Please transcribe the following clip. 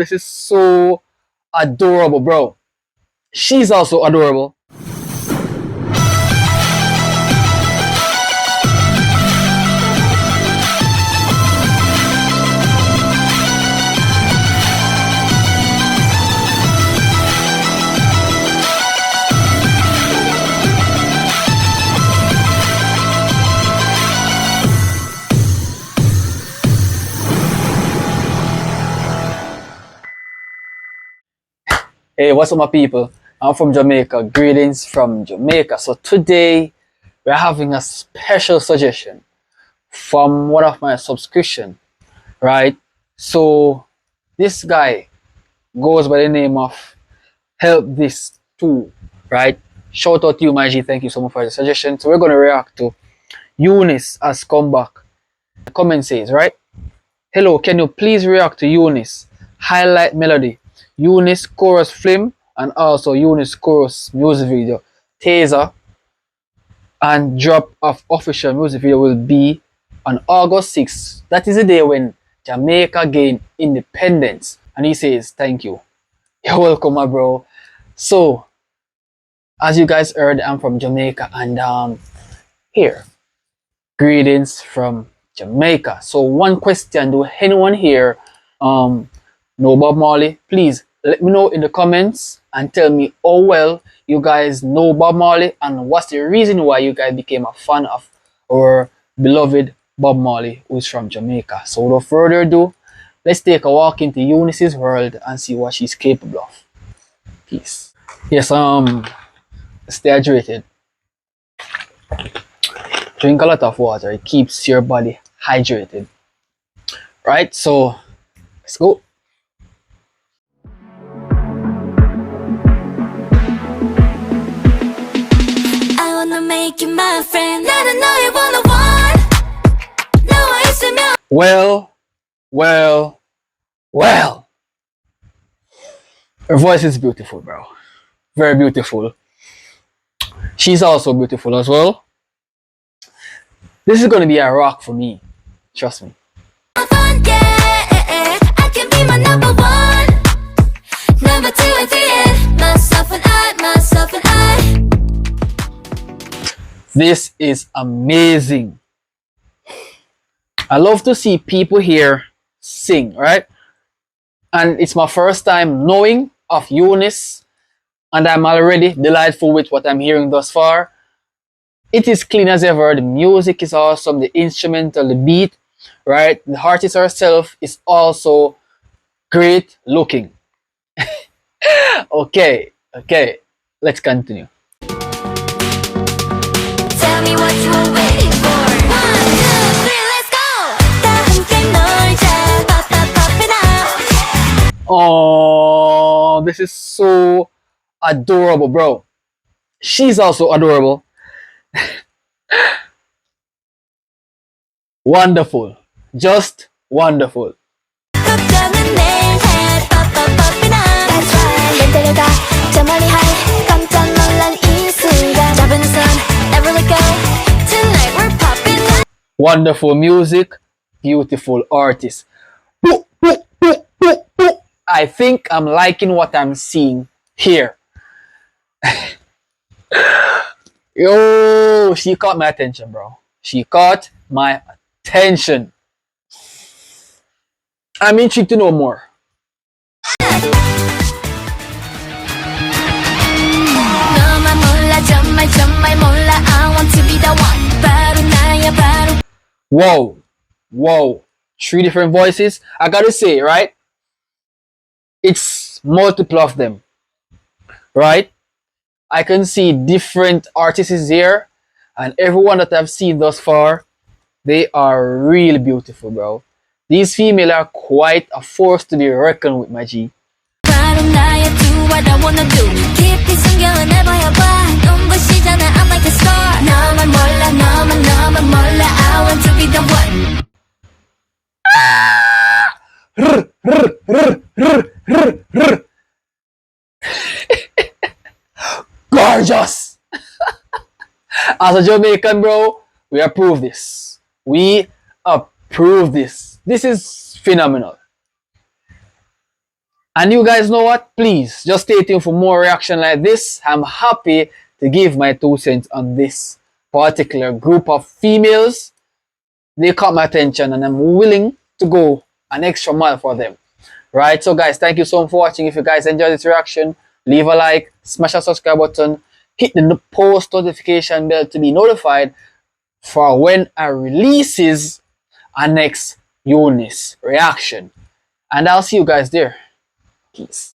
this is so adorable, bro. She's also adorable. Hey, what's up, my people? I'm from Jamaica. Greetings from Jamaica. So today we're having a special suggestion from one of my subscription, right? So this guy goes by the name of Help This Too, right? Shout out to you, my G. Thank you so much for the suggestion. So we're gonna react to UNIS has come back. The comment says, right? Hello, can you please react to UNIS? Highlight melody. UNIS chorus film and also UNIS chorus music video. Taser and drop of official music video will be on August 6th. That is the day when Jamaica gained independence. And he says, thank you. You're welcome, my bro. So, as you guys heard, I'm from Jamaica and here. Greetings from Jamaica. So one question, do anyone here know Bob Marley? Please let me know in the comments and tell me how well you guys know Bob Marley and what's the reason why you guys became a fan of our beloved Bob Marley, who is from Jamaica. So without further ado, let's take a walk into Eunice's world and see what she's capable of. Peace. Yes, stay hydrated. Drink a lot of water. It keeps your body hydrated. Right? So let's go. Make you my friend. I don't know you wanna want. No, I smell. Well. Her voice is beautiful, bro. Very beautiful. She's also beautiful as well. This is gonna be a rock for me. Trust me. I can be my number one, number two and three, and myself and I. This is amazing. I love to see people here sing, right? And it's my first time knowing of UNIS, and I'm already delightful with what I'm hearing thus far. It is clean as ever. The music is awesome. The instrumental, the beat, right? The artist herself is also great looking. Okay. Let's continue. Tell me what you were waiting for. 1, 2, 3, let's go. 다 함께 놀자. Pop it out. Oh, this is so adorable, bro. She's also adorable. Wonderful. Just wonderful. 걱정은 내해. Pop it out. That's right. 날 데려가. 저 멀리 high. 깜짝 놀란 이 순간. 잡은 손. Never let go. Tonight we're popping out. Wonderful music. Beautiful artist. I think I'm liking what I'm seeing here. Yo, she caught my attention, bro. She caught my attention. I'm intrigued to know more. 너만 몰라 정말 몰라. I want to be the one. 바로 나야 바로. Whoa. 3 different voices. I gotta say, right? It's multiple of them, right? I can see different artists here, and everyone that I've seen thus far, they are really beautiful, bro. These females are quite a force to be reckoned with, my G. 바로 나야. Do what I wanna do. 깊이 숨겨온 해봐봐. 눈부시잖아. I'm like a star. 너만 몰라. I want to be the one. Gorgeous. As a Jamaican, bro, we approve this. This is phenomenal. And you guys know what? Please just stay tuned for more reaction like this. I'm happy to give my 2 cents on this particular group of females. They caught my attention and I'm willing to go an extra mile for them. Right? So guys, thank you so much for watching. If you guys enjoyed this reaction, leave a like, smash that subscribe button, hit the post notification bell to be notified for when I releases our next UNIS reaction. And I'll see you guys there. Peace.